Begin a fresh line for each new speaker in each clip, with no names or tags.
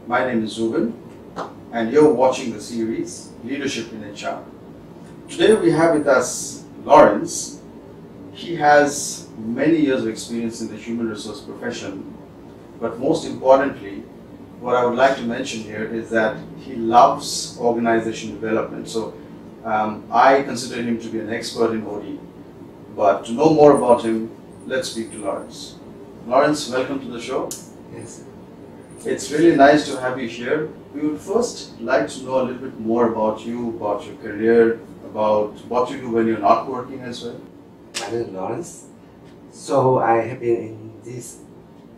My name is Zubin, and you're watching the series Leadership in HR. Today we have with us Laurence. He has many years of experience in the human resource profession, but most importantly, what I would like to mention here is that he loves organization development. So I consider him to be an expert in OD. But to know more about him, let's speak to Laurence. Laurence, welcome to the show.
Yes.
It's really nice to have you here. We would first like to know a little bit more about you, about your career, about what you do when you're not working as well.
My name is Laurence. So I have been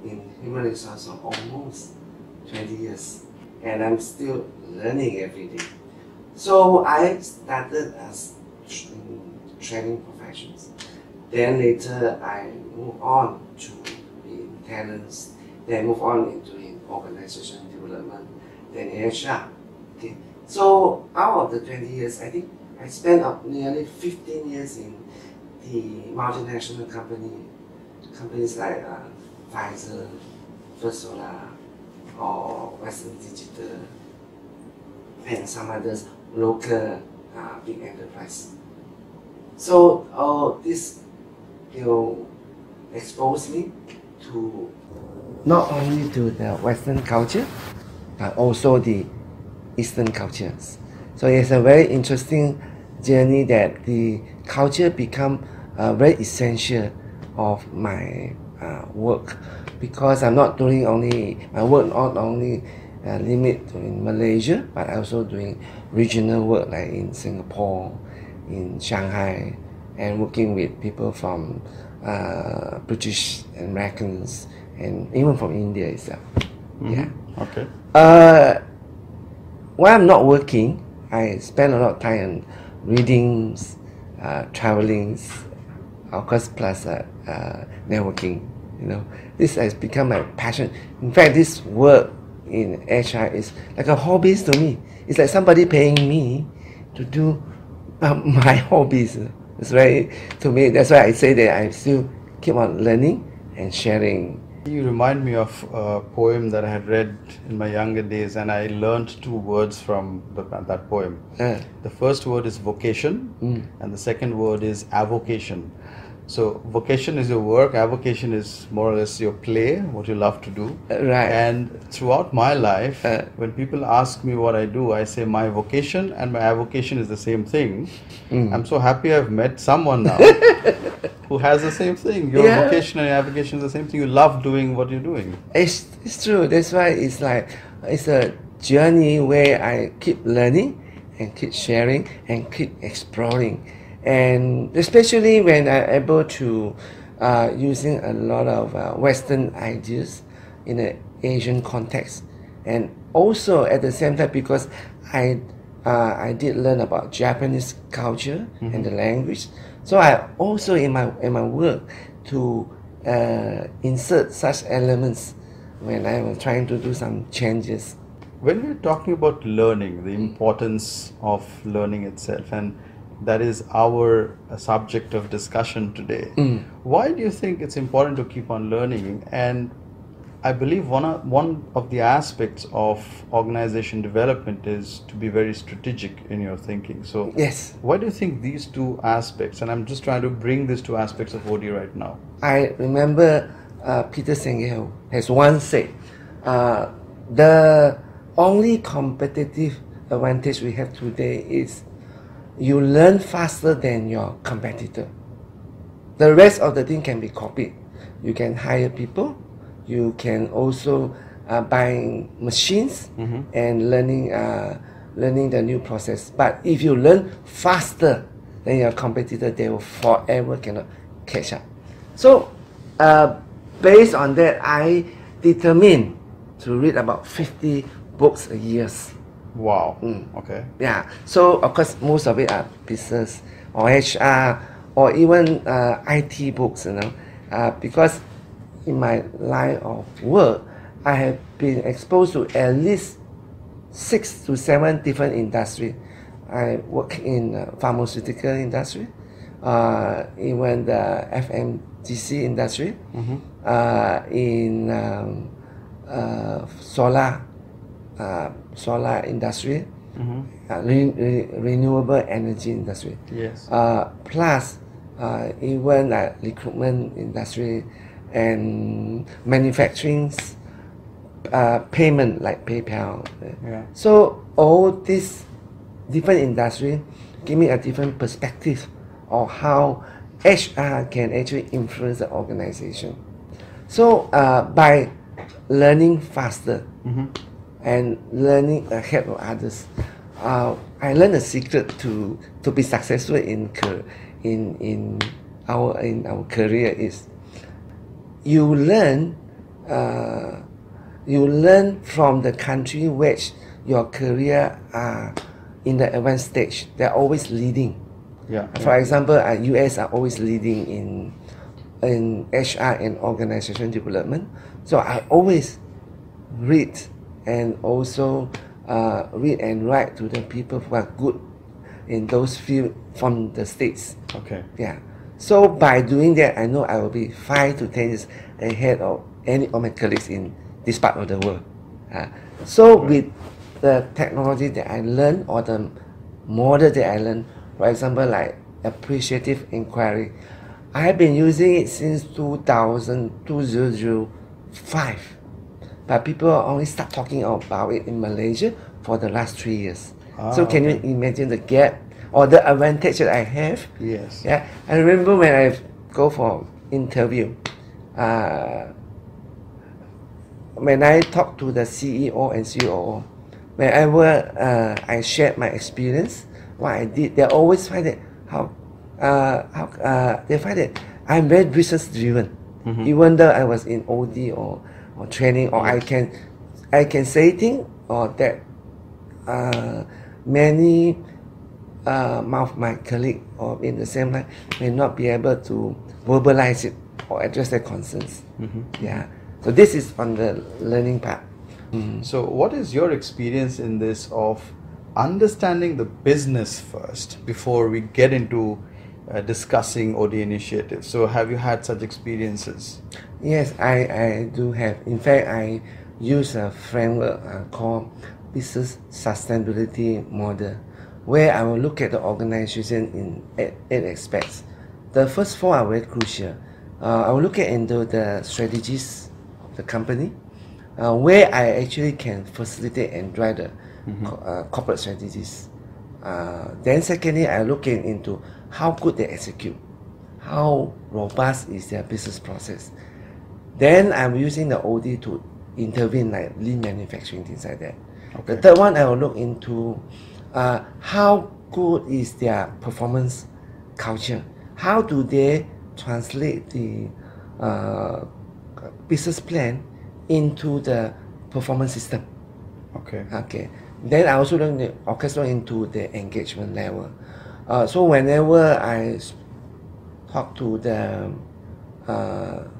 in human resources for almost 20 years, and I'm still learning every day. So I started as training professions. Then later I move on to in talents, then move on into organization development, then HR. Okay. So out of the 20 years, I think I spent up nearly 15 years in the multinational companies like Pfizer, First Solar, or Western Digital, and some others local big enterprise. So this exposed me to not only to the Western culture, but also the Eastern cultures. So it's a very interesting journey that the culture become very essential of my work, because I'm not doing only my work not only limit to in Malaysia, but also doing regional work like in Singapore, in Shanghai, and working with people from British Americans and even from India itself.
Mm-hmm.
Yeah.
Okay.
While I'm not working, I spend a lot of time on readings, travelings, of course, plus networking. You know, this has become my passion. In fact, this work in HR is like a hobby to me. It's like somebody paying me to do my hobbies. It's very, to me, that's why I say that I still keep on learning and sharing.
You remind me of a poem that I had read in my younger days, and I learned two words from that poem. The first word is vocation, and the second word is avocation. So vocation is your work, avocation is more or less your play, what you love to do.
Right.
And throughout my life, when people ask me what I do, I say my vocation and my avocation is the same thing. I'm so happy I've met someone now who has the same thing. Your vocation and your avocation is the same thing. You love doing what you're doing.
It's true. That's why it's like, it's a journey where I keep learning and keep sharing and keep exploring. And especially when I'm able to using a lot of Western ideas in an Asian context, and also at the same time because I did learn about Japanese culture and the language, so I also in my work to insert such elements when I was trying to do some changes.
When we're talking about learning, the importance of learning itself, and that is our subject of discussion today. Why do you think it's important to keep on learning? And I believe one of the aspects of organization development is to be very strategic in your thinking. So
yes,
why do you think these two aspects, and I'm just trying to bring these two aspects of OD right now.
I remember Peter Senge has once said, the only competitive advantage we have today is you learn faster than your competitor. The rest of the thing can be copied. You can hire people. You can also buy machines and learning the new process. But if you learn faster than your competitor, they will forever cannot catch up. So based on that, I determined to read about 50 books a year.
Wow. Okay.
Yeah. So of course, most of it are business or HR or even IT books. You know, because in my line of work, I have been exposed to at least 6 to 7 different industries. I work in pharmaceutical industry, even the FMCG industry, in solar solar industry, renewable energy industry.
Yes.
Plus, even recruitment industry and manufacturing, payment like PayPal.
Yeah.
So all these different industry give me a different perspective of how HR can actually influence the organization. So by learning faster and learning ahead of others, I learned a secret to be successful in our career is you learn from the country which your career are in the advanced stage. They're always leading.
Yeah.
For example, US are always leading in HR and organization development. So I always read and also read and write to the people who are good in those fields from the States.
Okay.
Yeah. So by doing that, I know I will be 5 to 10 years ahead of any of my colleagues in this part of the world. So with the technology that I learned or the model that I learned, for example, like appreciative inquiry, I have been using it since 2005. But people only start talking about it in Malaysia for the last 3 years. So can you imagine the gap or the advantage that I have?
Yes.
Yeah. I remember when I go for interview, when I talk to the CEO and COO, whenever I shared my experience, what I did, they always find it they find it I'm very business driven. Even though I was in OD or training, or I can say things or that many of my colleagues or in the same line may not be able to verbalize it or address their concerns. Yeah. So this is on the learning part.
So what is your experience in this of understanding the business first before we get into discussing OD initiatives? So have you had such experiences?
Yes, I do have. In fact, I use a framework called Business Sustainability Model, where I will look at the organization in eight aspects. The first 4 are very crucial. I will look at into the strategies of the company, where I actually can facilitate and drive the corporate strategies. Then secondly, I look into how good they execute, how robust is their business process. Then I'm using the OD to intervene, like lean manufacturing, things like that.
Okay.
The third one, I will look into how good is their performance culture. How do they translate the business plan into the performance system?
Okay.
Okay. Then I also look into the engagement level. So whenever I talk to the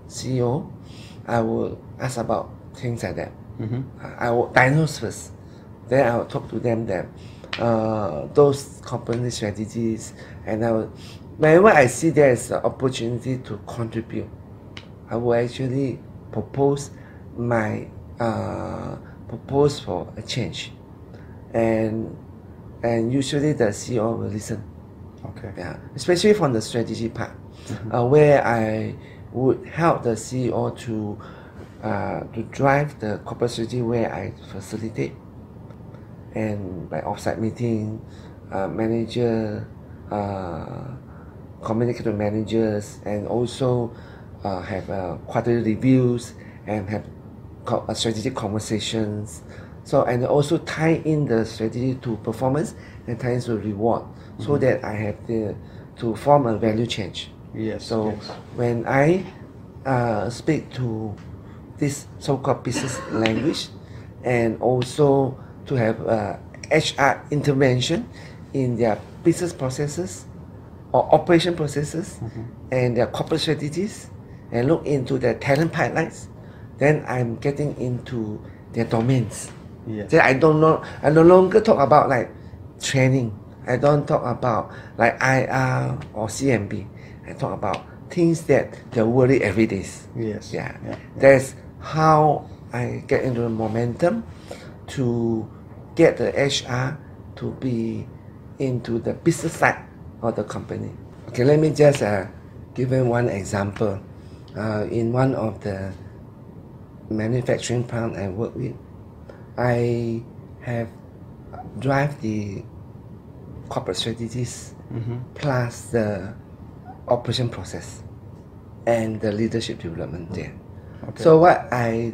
CEO, I will ask about things like that. I will diagnose first. Then I will talk to them that those company strategies, and whenever I see there is an opportunity to contribute, I will actually propose my propose for a change, and usually the CEO will listen.
Okay.
Yeah, especially from the strategy part, where I would help the CEO to drive the corporate strategy, where I facilitate, and by offsite meeting, manager, communicate with managers, and also have quarterly reviews and have strategic conversations. So, and also tie in the strategy to performance and tie into reward, so that I have to form a value change.
Yes.
So when I speak to this so-called business language, and also to have HR intervention in their business processes or operation processes and their corporate strategies, and look into their talent pipelines, then I'm getting into their domains.
Yes.
Then I no longer talk about like training. I don't talk about like IR or CMB. I talk about things that they're worried every day.
Yes.
Yeah. That's how I get into the momentum to get the HR to be into the business side of the company. Okay, let me just give you one example. In one of the manufacturing plant I work with, I have drive the corporate strategies plus the operation process and the leadership development there.
Okay.
So what I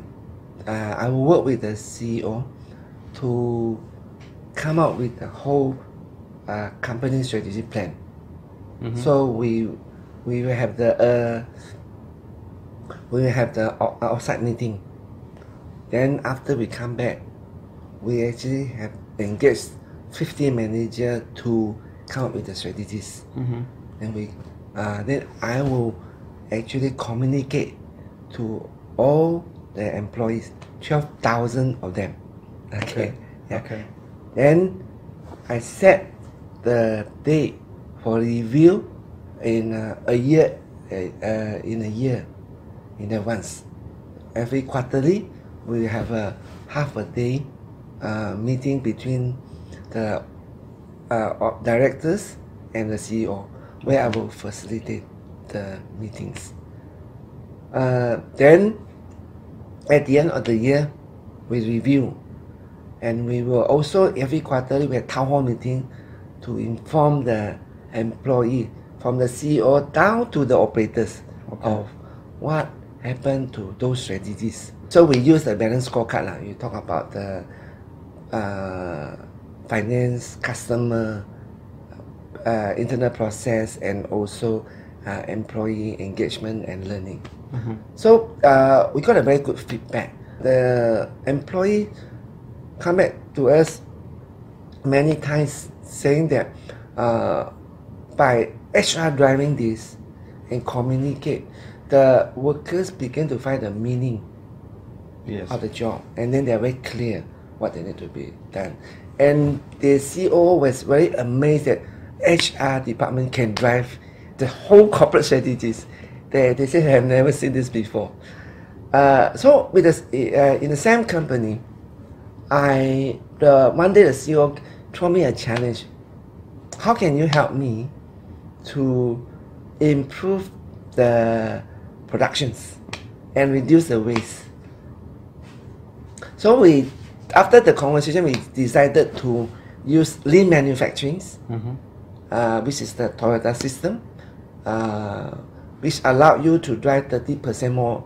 will work with the CEO to come up with the whole company strategy plan. So we will have the outside meeting. Then after we come back, we actually have engaged 50 managers to come up with the strategies. And then I will actually communicate to all the employees, 12,000 of them. Okay. Yeah.
Okay.
Then I set the date for review in a year, in advance. Every quarterly, we have a half a day meeting between the directors and the CEO, where I will facilitate the meetings. Then, at the end of the year, we review, and we will also every quarterly we have town hall meeting to inform the employee from the CEO down to the operators of what happened to those strategies. So we use the balance scorecard. You talk about the finance, customer, internal process, and also employee engagement and learning. So we got a very good feedback. The employee come back to us many times saying that by HR driving this and communicate, the workers begin to find the meaning of the job, and then they're very clear what they need to be done. And the CEO was very amazed that HR department can drive the whole corporate strategies. They say they have never seen this before. So with this, in the same company, one day the CEO threw me a challenge. How can you help me to improve the productions and reduce the waste? So after the conversation, we decided to use lean manufacturing, which is the Toyota system, which allow you to drive 30% more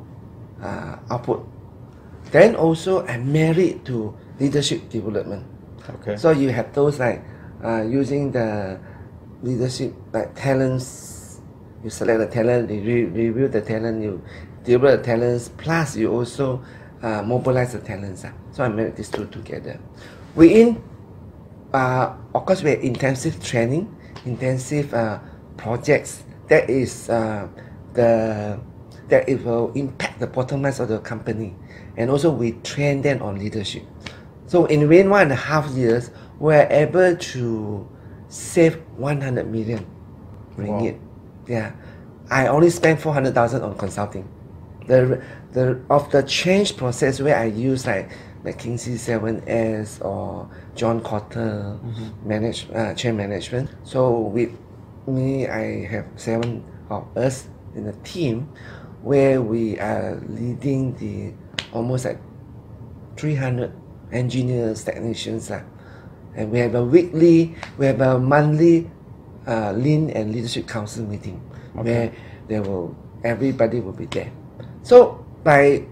output. Then also I married to leadership development.
Okay.
So you have those like using the leadership like talents. You select the talent, you review the talent, you develop the talents, plus you also mobilize the talents. So I married these two together. Of course, we have intensive training, intensive projects. That it will impact the bottom line of the company, and also we train them on leadership. So in within 1.5 years, we're able to save 100 million ringgit.
Wow.
Yeah, I only spent 400,000 on consulting. The change process where I use like McKinsey 7S or John Cotter change management. So with me, I have 7 of us in a team where we are leading the almost like 300 engineers, technicians, and we have a monthly Lean and Leadership Council meeting where everybody will be there. So when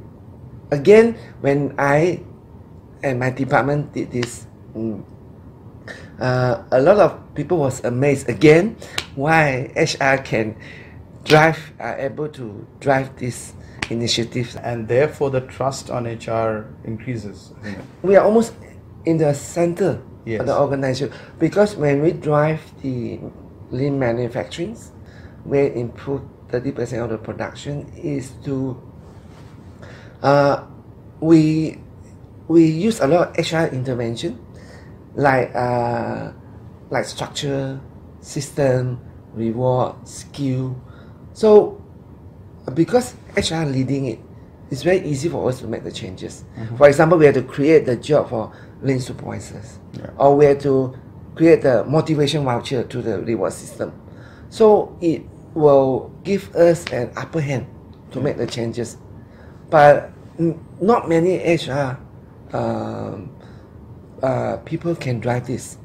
I and my department did this, a lot of people was amazed again why HR are able to drive this initiative.
And therefore the trust on HR increases, isn't it?
We are almost in the center
Yes.
of the organization, because when we drive the lean manufacturing, we improve 30% of the production is to we use a lot of HR intervention like structure, system, reward, skill. So because HR leading it, it's very easy for us to make the changes. For example, we have to create the job for lean supervisors,
Yeah.
or we have to create a motivation voucher to the reward system. So it will give us an upper hand to make the changes. But not many HR people can drive this.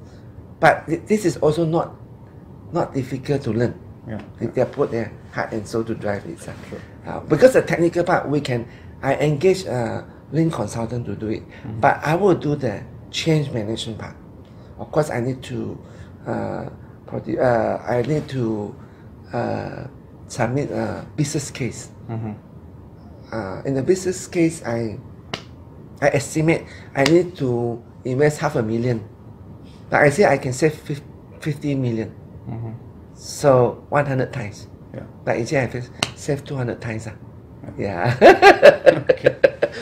But this is also not difficult to learn.
Yeah.
They put their heart and soul to drive it. Because the technical part, I engage a lean consultant to do it. But I will do the change management part. Of course, I need to submit a business case. In the business case, I estimate I need to invest $500,000. Like I say, I can save 50 million. So 100 times.
Yeah.
Like you say, I save 200 times. Yeah.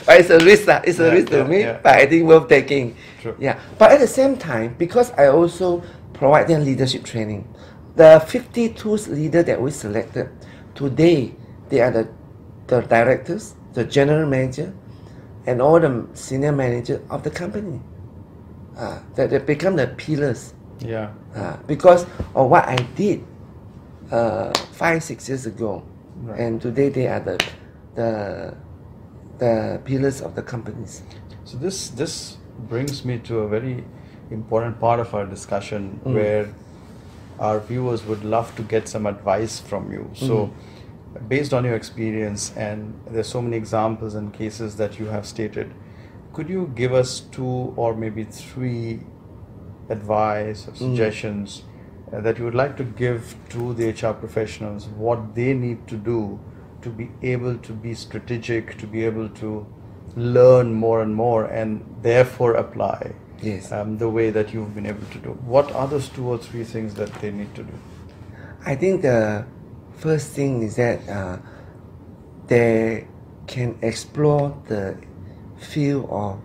But it's a risk. It's a risk to me, but I think worth taking.
True.
Yeah. But at the same time, because I also provide them leadership training, the 52 leaders that we selected today, they are the directors, the general manager, and all the senior managers of the company. That they become the pillars.
Yeah.
Because of what I did 5-6 years ago,
Right.
and today they are the pillars of the companies.
So this brings me to a very important part of our discussion where our viewers would love to get some advice from you. So based on your experience, and there's so many examples and cases that you have stated, could you give us 2 or maybe 3 advice or suggestions that you would like to give to the HR professionals, what they need to do to be able to be strategic, to be able to learn more and more, and therefore apply the way that you've been able to do? What are those 2 or 3 things that they need to do?
I think the first thing is that they can explore the field of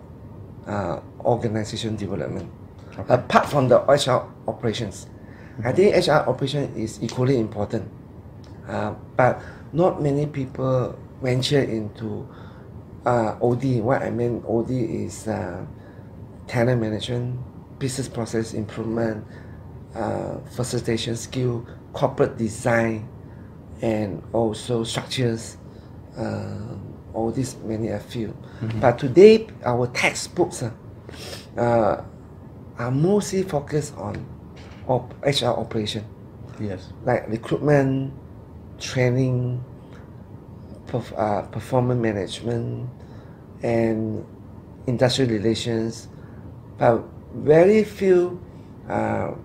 organization development. Apart from the HR operations, I think HR operation is equally important. But not many people venture into OD. What I mean OD is talent management, business process improvement, facilitation skill, corporate design, and also structures. All these many a few. But today our textbooks are mostly focused on HR operation.
Yes.
Like recruitment, training, performance management, and industrial relations. But very few are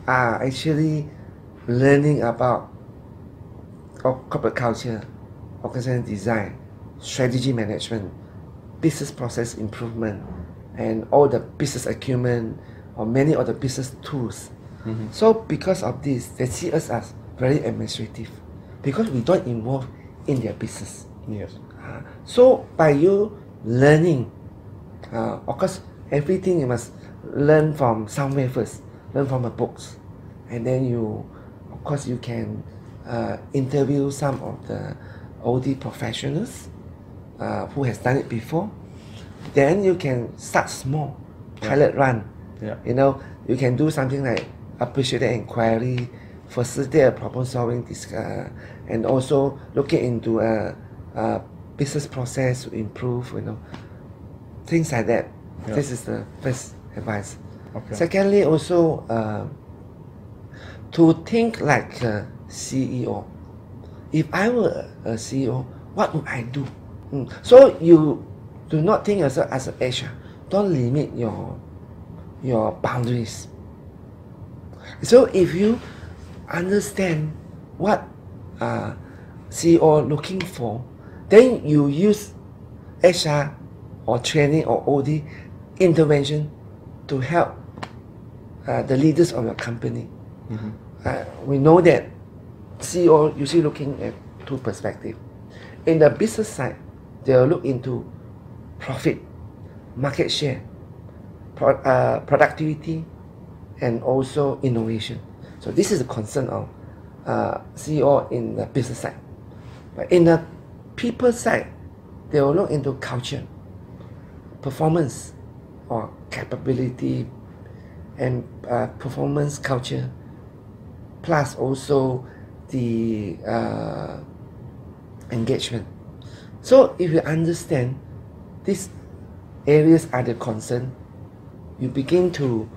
actually learning about corporate culture, organizational design, strategy management, business process improvement, and all the business acumen, or many of the business tools. So because of this, they see us as very administrative, because we don't involve in their business.
Yes.
So by you learning, of course, everything you must learn from somewhere first, learn from the books, and then of course you can interview some of the OD professionals who has done it before. Then you can start small, pilot run.
Yeah.
You can do something like appreciated inquiry, facilitate a problem solving, and also looking into a business process to improve. Things like that.
Yeah.
This is the first advice.
Okay.
Secondly, also to think like a CEO. If I were a CEO, what would I do? So you do not think yourself as an HR. Don't limit your boundaries. So if you understand what CEO looking for, then you use HR or training or OD intervention to help the leaders of your company. We know that CEO usually looking at 2 perspectives. In the business side, they will look into profit, market share, productivity, and also innovation. So this is the concern of CEO in the business side. But in the people side, they will look into culture, performance, or capability and performance culture, plus also the engagement. So if you understand these areas are the concern, you begin to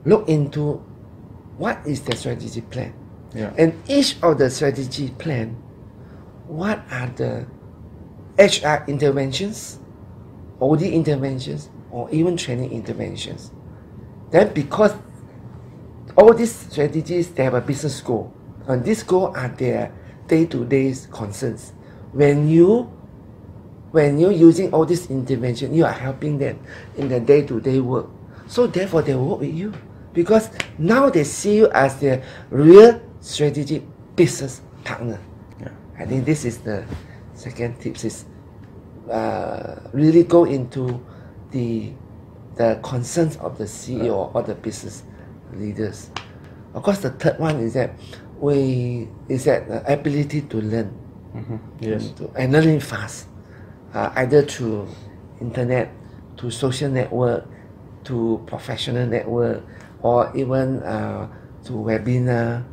look into what is the strategy plan.
Yeah.
And each of the strategy plan, what are the HR interventions, OD interventions, or even training interventions. Then because all these strategies, they have a business goal. And these goals are their day-to-day concerns. When you're using all this intervention, you are helping them in the day-to-day work. So therefore, they work with you. Because now they see you as their real strategic business partner.
Yeah.
I think this is the second tip, is really go into the concerns of the CEO or the business leaders. Of course, the third one is that the ability to learn.
Yes.
And learning fast, either through internet, to social network, to professional network, or even to webinar.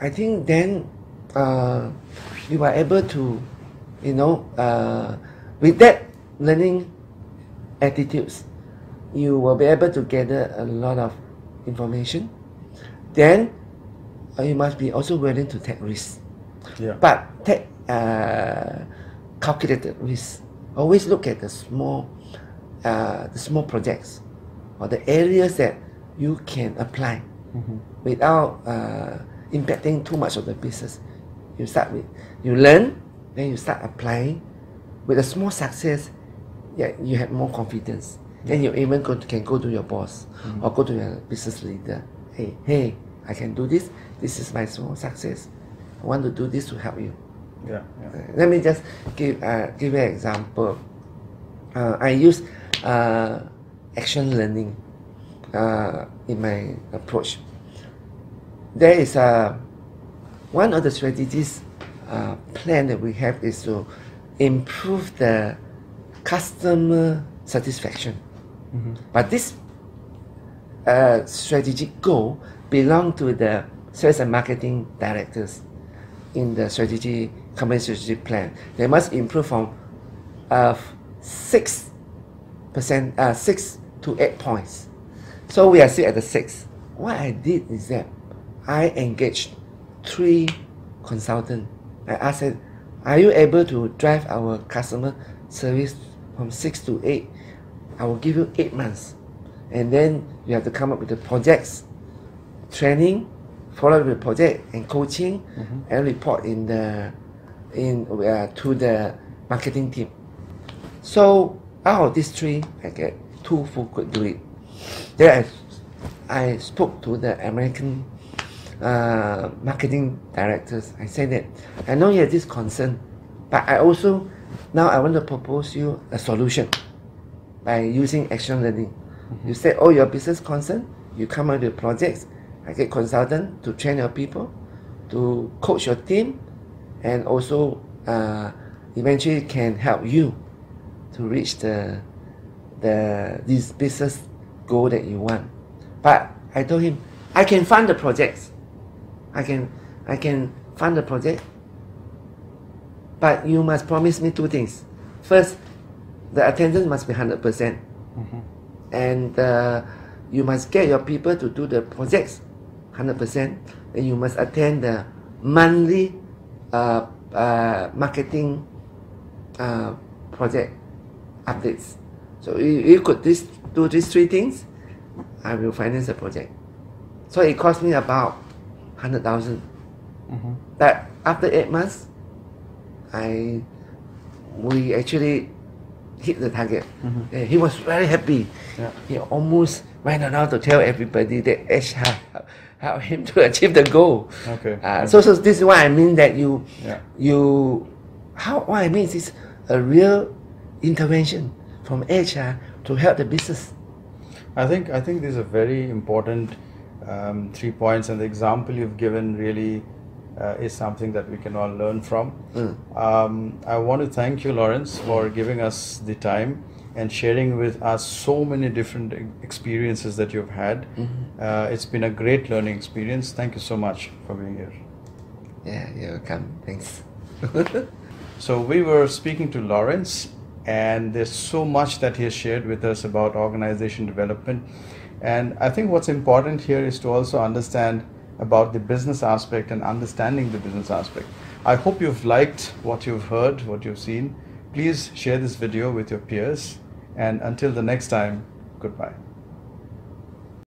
I think then you are able to, with that learning attitudes, you will be able to gather a lot of information. Then you must be also willing to take risks.
Yeah.
But take calculated risks. Always look at the small projects or the areas that you can apply without impacting too much of the business. You learn, then you start applying. With a small success, you have more confidence. Then you even can go to your boss or go to your business leader. Hey, I can do this. This is my small success. I want to do this to help you.
Yeah.
Let me just give you an example. I use action learning in my approach. There is one of the strategies plan that we have is to improve the customer satisfaction. But this strategic goal belong to the sales and marketing directors in the company strategy plan. They must improve from 6 to 8 points. So we are still at the 6. What I did is that I engaged 3 consultants. I asked them, are you able to drive our customer service from 6 to 8? I will give you 8 months. And then you have to come up with the projects, training, follow the project and coaching, and report to the marketing team. So out of these 3, I get 2 who could do it. Then I spoke to the American marketing directors. I said that I know you have this concern, but I want to propose you a solution by using action learning. You said, your business concern, you come up with projects. I get consultant to train your people, to coach your team, and also eventually can help you to reach this business goal that you want. But I told him, I can fund the projects. I can fund the project, but you must promise me 2 things. First, the attendance must be 100%, and you must get your people to do the projects 100%. Then you must attend the monthly marketing project updates. So you could do these 3 things, I will finance the project. So it cost me about 100,000. But after 8 months, we actually hit the target. He was very happy. He almost went around to tell everybody that HR helped him to achieve the goal. So this is what I mean, that what I mean is a real intervention from HR to help the business.
I think these are very important 3 points, and the example you've given really is something that we can all learn from. I want to thank you, Laurence, for giving us the time and sharing with us so many different experiences that you've had. It's been a great learning experience. Thank you so much for being here.
Yeah, you're welcome. Thanks.
So we were speaking to Laurence, and there's so much that he has shared with us about organization development. And I think what's important here is to also understand about the business aspect and understanding the business aspect. I hope you've liked what you've heard, what you've seen. Please share this video with your peers, and until the next time, goodbye.